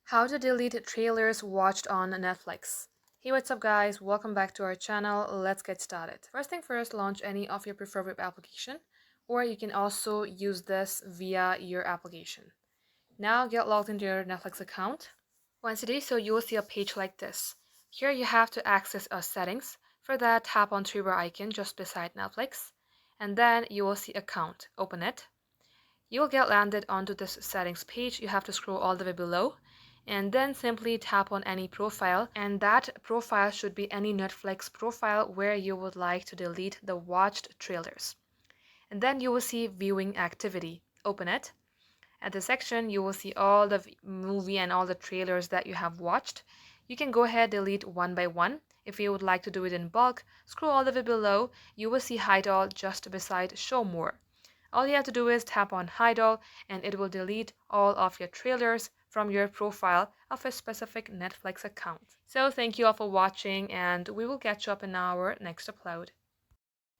How to delete trailers watched on Netflix. Hey, what's up guys? Welcome back to our channel. Let's get started. First thing first, launch any of your preferred web application, or you can also use this via your application. Now get logged into your Netflix account. Once you do so, you will see a page like this. Here you have to access settings. For that, tap on three bar icon just beside Netflix, and then you will see account. Open it. You will get landed onto this settings page. You have to scroll all the way below and then simply tap on any profile, and that profile should be any Netflix profile where you would like to delete the watched trailers. And then you will see viewing activity. Open it. At the section you will see all the movie and all the trailers that you have watched. You can go ahead delete one by one. If you would like to do it in bulk, scroll all the way below. You will see hide all just beside show more. All you have to do is tap on hide all and it will delete all of your trailers from your profile of a specific Netflix account. So thank you all for watching and we will catch you up in our next upload.